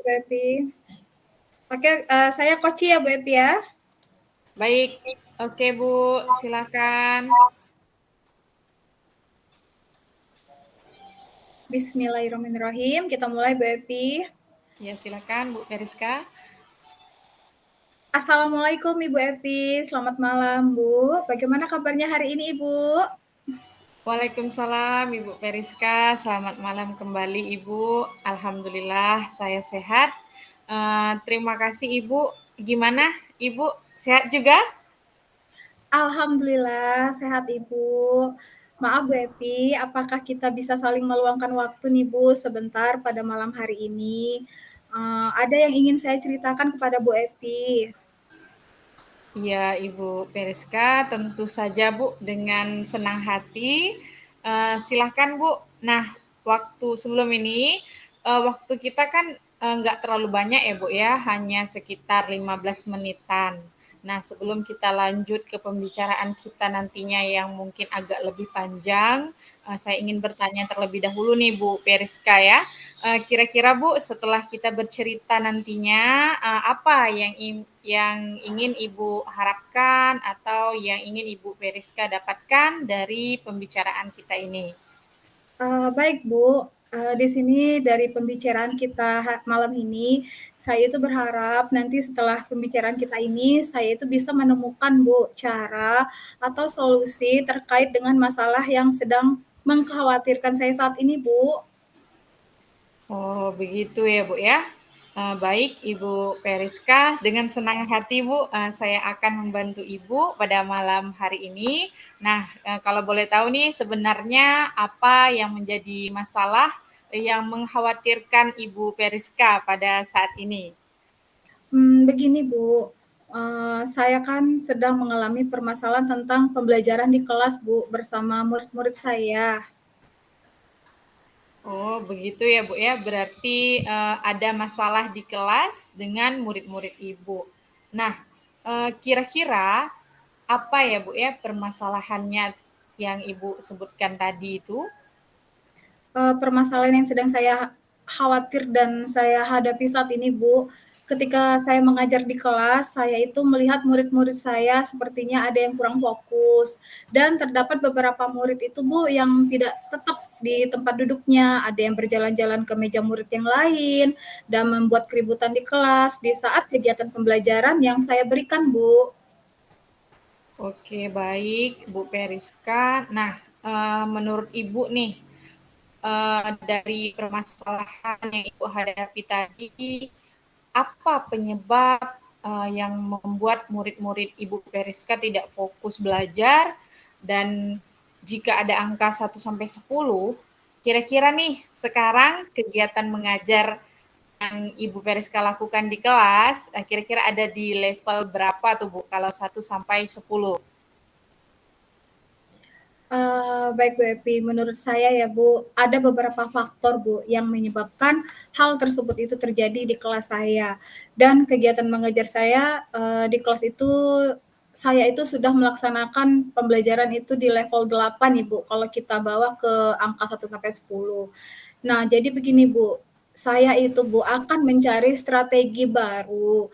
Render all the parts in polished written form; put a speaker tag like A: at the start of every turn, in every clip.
A: Bu Epi. Oke, saya Koci ya Bu Epi ya.
B: Baik, oke Bu, silakan.
A: Bismillahirrahmanirrahim. Kita mulai Bu Epi.
B: Ya, silakan Bu Periska.
A: Assalamualaikum Ibu Epi. Selamat malam Bu. Bagaimana kabarnya hari ini Ibu?
B: Waalaikumsalam Ibu Periska, selamat malam kembali Ibu. Alhamdulillah saya sehat. Terima kasih Ibu. Gimana Ibu, sehat juga?
A: Alhamdulillah sehat Ibu. Maaf Bu Epi, apakah kita bisa saling meluangkan waktu nih Bu sebentar pada malam hari ini? Ada yang ingin saya ceritakan kepada Bu Epi.
B: Iya Ibu Periska, tentu saja Bu, dengan senang hati. Silahkan Bu. Nah, waktu sebelum ini, waktu kita kan nggak terlalu banyak ya Bu ya, hanya sekitar 15 menitan. Nah, sebelum kita lanjut ke pembicaraan kita nantinya yang mungkin agak lebih panjang, saya ingin bertanya terlebih dahulu nih Bu Periska ya. Kira-kira Bu, setelah kita bercerita nantinya, apa yang ingin Ibu harapkan atau yang ingin Ibu Periska dapatkan dari pembicaraan kita ini?
A: Baik Bu, di sini dari pembicaraan kita malam ini, saya itu berharap nanti setelah pembicaraan kita ini, saya itu bisa menemukan Bu, cara atau solusi terkait dengan masalah yang sedang mengkhawatirkan saya saat ini Bu.
B: Oh, begitu ya, Bu, ya. Baik, Ibu Periska, dengan senang hati, Bu, saya akan membantu Ibu pada malam hari ini. Nah, kalau boleh tahu nih, sebenarnya apa yang menjadi masalah yang mengkhawatirkan Ibu Periska pada saat ini?
A: Begini Bu, saya kan sedang mengalami permasalahan tentang pembelajaran di kelas Bu, bersama murid-murid saya.
B: Oh, begitu ya, Bu, ya. Berarti ada masalah di kelas dengan murid-murid Ibu. Nah, kira-kira apa ya, Bu, ya, permasalahannya yang Ibu sebutkan tadi itu?
A: Permasalahan yang sedang saya khawatir dan saya hadapi saat ini, Bu. Ketika saya mengajar di kelas, saya itu melihat murid-murid saya sepertinya ada yang kurang fokus dan terdapat beberapa murid itu, Bu, yang tidak tetap di tempat duduknya, ada yang berjalan-jalan ke meja murid yang lain dan membuat keributan di kelas di saat kegiatan pembelajaran yang saya berikan, Bu.
B: Oke, baik, Bu Periska. Nah, menurut Ibu nih, dari permasalahan yang Ibu hadapi tadi, apa penyebab yang membuat murid-murid Ibu Periska tidak fokus belajar dan jika ada angka 1 sampai 10, kira-kira nih sekarang kegiatan mengajar yang Ibu Periska lakukan di kelas, kira-kira ada di level berapa tuh Bu kalau 1 sampai 10?
A: Baik Bu Epi, menurut saya ya Bu, ada beberapa faktor Bu yang menyebabkan hal tersebut itu terjadi di kelas saya. Dan kegiatan mengajar saya di kelas itu, saya itu sudah melaksanakan pembelajaran itu di level 8 Ibu, kalau kita bawa ke angka 1 sampai 10. Nah, jadi begini Bu, saya itu Bu akan mencari strategi baru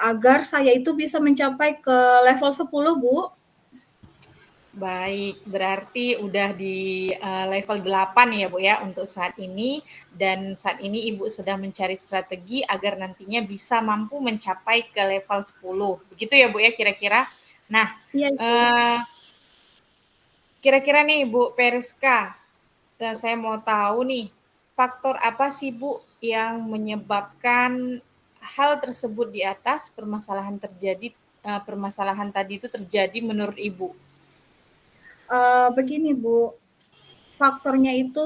A: agar saya itu bisa mencapai ke level 10 Bu.
B: Baik, berarti udah di level 8 ya Bu ya untuk saat ini dan saat ini Ibu sedang mencari strategi agar nantinya bisa mampu mencapai ke level 10. Begitu ya Bu ya kira-kira. Nah,
A: Iya Ibu.
B: eh, kira-kira nih Bu Periska, saya mau tahu nih, faktor apa sih Bu yang menyebabkan hal tersebut di atas permasalahan tadi itu terjadi menurut Ibu?
A: Begini Bu, faktornya itu,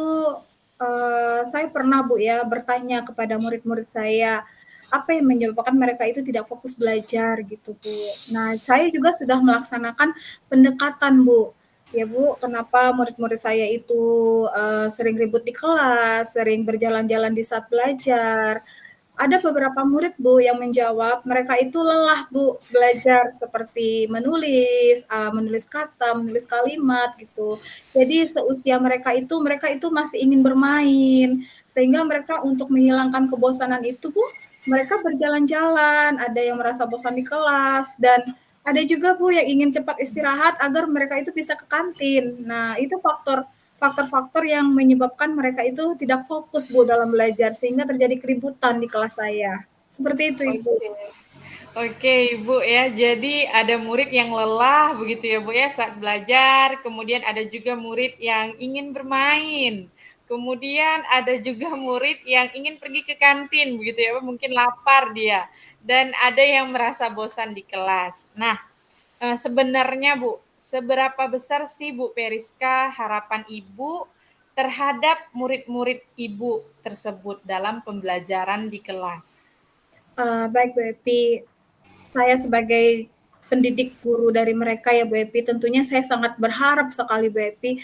A: saya pernah Bu ya bertanya kepada murid-murid saya, apa yang menyebabkan mereka itu tidak fokus belajar gitu Bu. Nah, saya juga sudah melaksanakan pendekatan Bu, ya Bu, kenapa murid-murid saya itu, sering ribut di kelas, sering berjalan-jalan di saat belajar. ada beberapa murid Bu yang menjawab mereka itu lelah Bu belajar seperti menulis kata, menulis kalimat gitu. Jadi seusia mereka itu masih ingin bermain, sehingga mereka untuk menghilangkan kebosanan itu Bu, mereka berjalan-jalan, ada yang merasa bosan di kelas dan ada juga Bu yang ingin cepat istirahat agar mereka itu bisa ke kantin. Nah, itu faktor-faktor yang menyebabkan mereka itu tidak fokus Bu dalam belajar sehingga terjadi keributan di kelas saya. Seperti itu Ibu.
B: Oke. Oke, Ibu ya. Jadi ada murid yang lelah begitu ya, Bu ya, saat belajar. Kemudian ada juga murid yang ingin bermain. Kemudian ada juga murid yang ingin pergi ke kantin begitu ya, Bu. Mungkin lapar dia. Dan ada yang merasa bosan di kelas. Nah, sebenarnya Bu, seberapa besar sih Bu Periska harapan Ibu terhadap murid-murid Ibu tersebut dalam pembelajaran di kelas?
A: Baik Bu Epi, saya sebagai pendidik guru dari mereka ya Bu Epi, tentunya saya sangat berharap sekali Bu Epi,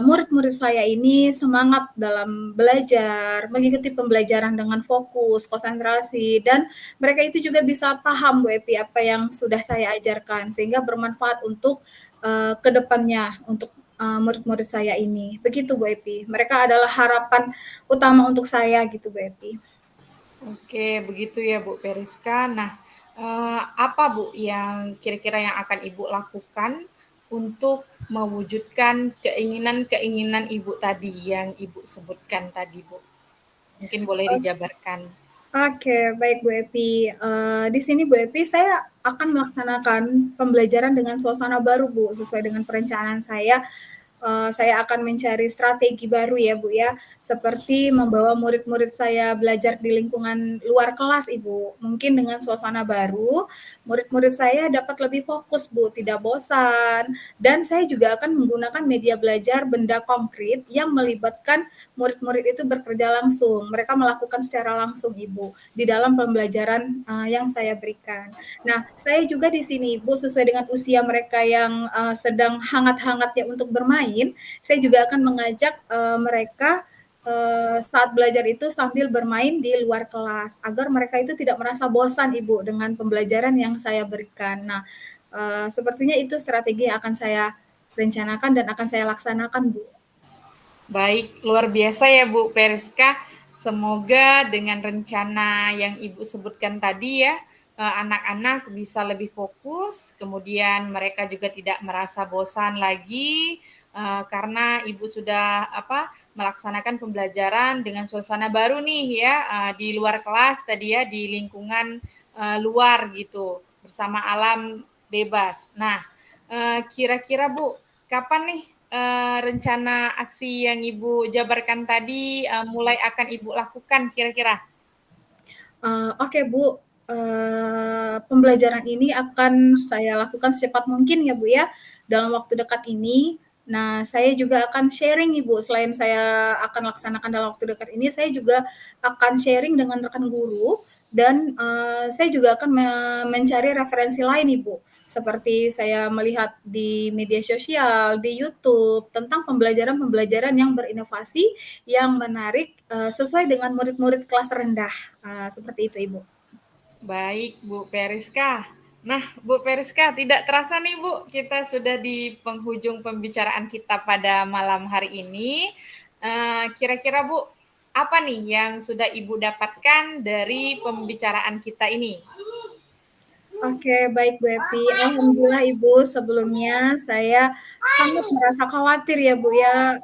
A: murid-murid saya ini semangat dalam belajar, mengikuti pembelajaran dengan fokus, konsentrasi, dan mereka itu juga bisa paham Bu Epi apa yang sudah saya ajarkan sehingga bermanfaat untuk ke depannya untuk murid-murid saya ini. Begitu Bu Epi. Mereka adalah harapan utama untuk saya gitu Bu Epi.
B: Oke, begitu ya Bu Periska. Nah, apa Bu yang kira-kira yang akan Ibu lakukan untuk mewujudkan keinginan-keinginan Ibu tadi yang Ibu sebutkan tadi, Bu? Mungkin boleh dijabarkan.
A: Oke, baik Bu Epi. Di sini Bu Epi, saya akan melaksanakan pembelajaran dengan suasana baru Bu, sesuai dengan perencanaan saya. Saya akan mencari strategi baru ya Bu ya, seperti membawa murid-murid saya belajar di lingkungan luar kelas Ibu. Mungkin dengan suasana baru, murid-murid saya dapat lebih fokus Bu, tidak bosan. Dan saya juga akan menggunakan media belajar benda konkret yang melibatkan murid-murid itu bekerja langsung. Mereka melakukan secara langsung Ibu di dalam pembelajaran yang saya berikan. Nah, saya juga di sini Ibu sesuai dengan usia mereka yang sedang hangat-hangatnya untuk bermain, saya juga akan mengajak mereka saat belajar itu sambil bermain di luar kelas agar mereka itu tidak merasa bosan Ibu dengan pembelajaran yang saya berikan. Nah, sepertinya itu strategi yang akan saya rencanakan dan akan saya laksanakan Bu.
B: Baik, luar biasa ya Bu Periska. Semoga dengan rencana yang Ibu sebutkan tadi ya, anak-anak bisa lebih fokus, kemudian mereka juga tidak merasa bosan lagi karena Ibu sudah melaksanakan pembelajaran dengan suasana baru nih ya di luar kelas tadi ya, di lingkungan luar gitu bersama alam bebas. Nah, kira-kira Bu, kapan nih rencana aksi yang Ibu jabarkan tadi mulai akan Ibu lakukan kira-kira?
A: Oke Bu, pembelajaran ini akan saya lakukan secepat mungkin ya Bu ya, dalam waktu dekat ini. Nah, saya juga akan sharing Ibu, selain saya akan laksanakan dalam waktu dekat ini, saya juga akan sharing dengan rekan guru dan saya juga akan mencari referensi lain Ibu, seperti saya melihat di media sosial, di YouTube, tentang pembelajaran-pembelajaran yang berinovasi, yang menarik, sesuai dengan murid-murid kelas rendah. Seperti itu, Ibu.
B: Baik, Bu Periska. Nah, Bu Periska, tidak terasa nih Bu, kita sudah di penghujung pembicaraan kita pada malam hari ini. Kira-kira Bu, apa nih yang sudah Ibu dapatkan dari pembicaraan kita ini?
A: Oke, baik Bu Epi. Alhamdulillah Ibu, sebelumnya saya sangat merasa khawatir ya Bu ya,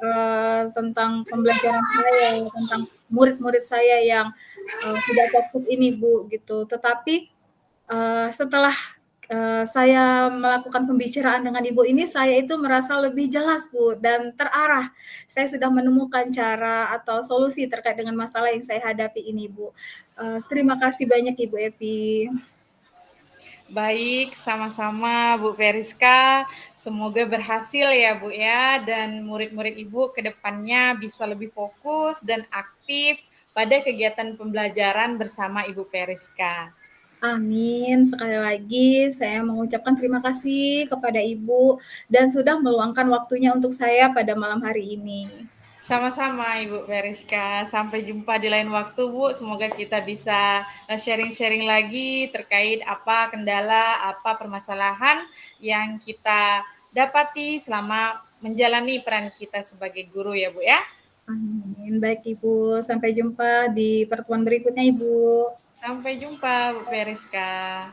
A: tentang pembelajaran saya, tentang murid-murid saya yang tidak fokus ini Bu, gitu. Tetapi setelah saya melakukan pembicaraan dengan Ibu ini, saya itu merasa lebih jelas Bu, dan terarah. Saya sudah menemukan cara atau solusi terkait dengan masalah yang saya hadapi ini Bu. Terima kasih banyak Ibu Epi.
B: Baik, sama-sama Bu Periska. Semoga berhasil ya Bu ya, dan murid-murid Ibu ke depannya bisa lebih fokus dan aktif pada kegiatan pembelajaran bersama Ibu Periska.
A: Amin. Sekali lagi saya mengucapkan terima kasih kepada Ibu dan sudah meluangkan waktunya untuk saya pada malam hari ini.
B: Sama-sama Ibu Veriska, sampai jumpa di lain waktu Bu, semoga kita bisa sharing-sharing lagi terkait apa kendala, apa permasalahan yang kita dapati selama menjalani peran kita sebagai guru ya Bu ya.
A: Amin. Baik Ibu, sampai jumpa di pertemuan berikutnya Ibu.
B: Sampai jumpa Bu Veriska.